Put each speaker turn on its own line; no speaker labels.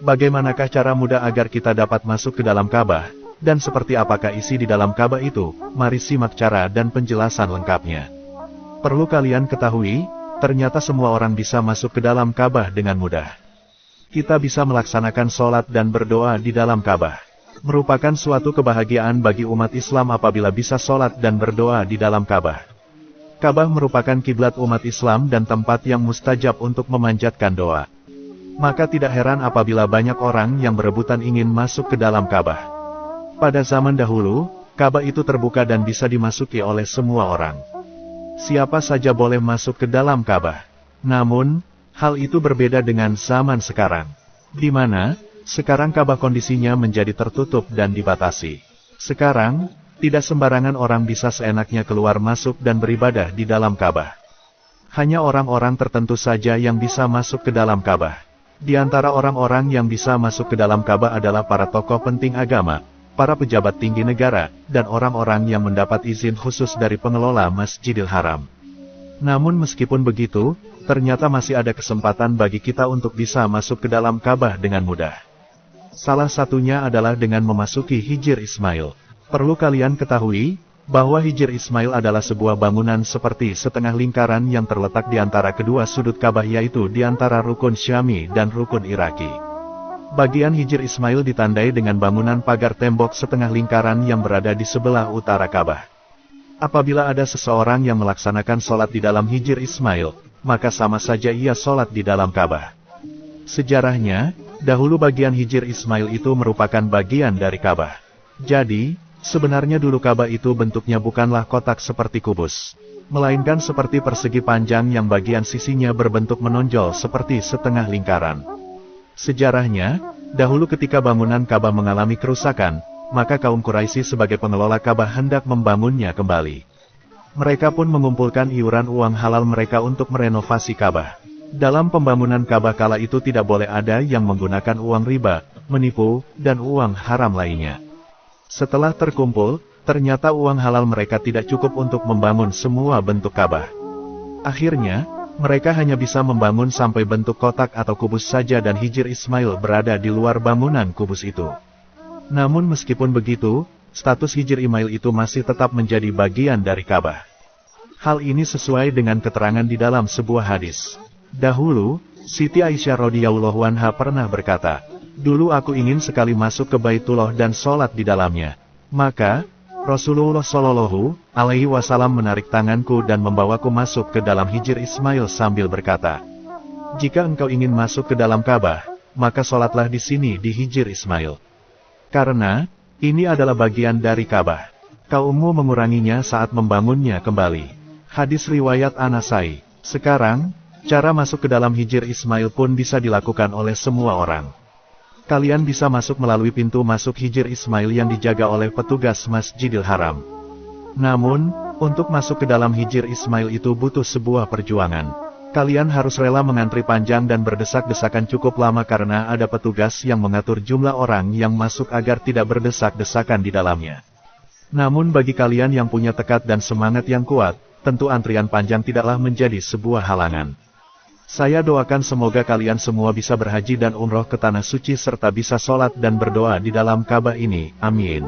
bagaimanakah cara mudah agar kita dapat masuk ke dalam Ka'bah, dan seperti apakah isi di dalam Ka'bah itu? Mari simak cara dan penjelasan lengkapnya. Perlu kalian ketahui, ternyata semua orang bisa masuk ke dalam Ka'bah dengan mudah. Kita bisa melaksanakan sholat dan berdoa di dalam Ka'bah. Merupakan suatu kebahagiaan bagi umat Islam apabila bisa sholat dan berdoa di dalam Ka'bah. Ka'bah merupakan kiblat umat Islam dan tempat yang mustajab untuk memanjatkan doa. Maka tidak heran apabila banyak orang yang berebutan ingin masuk ke dalam Ka'bah. Pada zaman dahulu, Ka'bah itu terbuka dan bisa dimasuki oleh semua orang. Siapa saja boleh masuk ke dalam Ka'bah. Namun, hal itu berbeda dengan zaman sekarang. Di mana, sekarang Ka'bah kondisinya menjadi tertutup dan dibatasi. Sekarang, tidak sembarangan orang bisa seenaknya keluar masuk dan beribadah di dalam Ka'bah. Hanya orang-orang tertentu saja yang bisa masuk ke dalam Ka'bah. Di antara orang-orang yang bisa masuk ke dalam Ka'bah adalah para tokoh penting agama, para pejabat tinggi negara, dan orang-orang yang mendapat izin khusus dari pengelola Masjidil Haram. Namun meskipun begitu, ternyata masih ada kesempatan bagi kita untuk bisa masuk ke dalam Ka'bah dengan mudah. Salah satunya adalah dengan memasuki Hijr Ismail. Perlu kalian ketahui, bahwa Hijr Ismail adalah sebuah bangunan seperti setengah lingkaran yang terletak di antara kedua sudut Ka'bah, yaitu di antara Rukun Syami dan Rukun Iraki. Bagian Hijr Ismail ditandai dengan bangunan pagar tembok setengah lingkaran yang berada di sebelah utara Ka'bah. Apabila ada seseorang yang melaksanakan sholat di dalam Hijr Ismail, maka sama saja ia sholat di dalam Ka'bah. Sejarahnya, dahulu bagian Hijr Ismail itu merupakan bagian dari Ka'bah. Jadi, sebenarnya dulu Ka'bah itu bentuknya bukanlah kotak seperti kubus, melainkan seperti persegi panjang yang bagian sisinya berbentuk menonjol seperti setengah lingkaran. Sejarahnya, dahulu ketika bangunan Ka'bah mengalami kerusakan, maka kaum Quraisy sebagai pengelola Ka'bah hendak membangunnya kembali. Mereka pun mengumpulkan iuran uang halal mereka untuk merenovasi Ka'bah. Dalam pembangunan Ka'bah kala itu tidak boleh ada yang menggunakan uang riba, menipu, dan uang haram lainnya. Setelah terkumpul, ternyata uang halal mereka tidak cukup untuk membangun semua bentuk Ka'bah. Akhirnya, mereka hanya bisa membangun sampai bentuk kotak atau kubus saja dan Hijr Ismail berada di luar bangunan kubus itu. Namun meskipun begitu, status Hijr Ismail itu masih tetap menjadi bagian dari Ka'bah. Hal ini sesuai dengan keterangan di dalam sebuah hadis. Dahulu, Siti Aisyah radhiyallahu anha pernah berkata, "Dulu aku ingin sekali masuk ke Baitullah dan sholat di dalamnya. Maka, Rasulullah Shallallahu Alaihi Wasallam menarik tanganku dan membawaku masuk ke dalam Hijr Ismail sambil berkata, jika engkau ingin masuk ke dalam Ka'bah, maka sholatlah di sini di Hijr Ismail. Karena, ini adalah bagian dari Ka'bah. Kaummu menguranginya saat membangunnya kembali." Hadis riwayat An-Nasai. Sekarang, cara masuk ke dalam Hijr Ismail pun bisa dilakukan oleh semua orang. Kalian bisa masuk melalui pintu masuk Hijr Ismail yang dijaga oleh petugas Masjidil Haram. Namun, untuk masuk ke dalam Hijr Ismail itu butuh sebuah perjuangan. Kalian harus rela mengantri panjang dan berdesak-desakan cukup lama karena ada petugas yang mengatur jumlah orang yang masuk agar tidak berdesak-desakan di dalamnya. Namun bagi kalian yang punya tekad dan semangat yang kuat, tentu antrian panjang tidaklah menjadi sebuah halangan. Saya doakan semoga kalian semua bisa berhaji dan umroh ke Tanah Suci serta bisa sholat dan berdoa di dalam Ka'bah ini. Amin.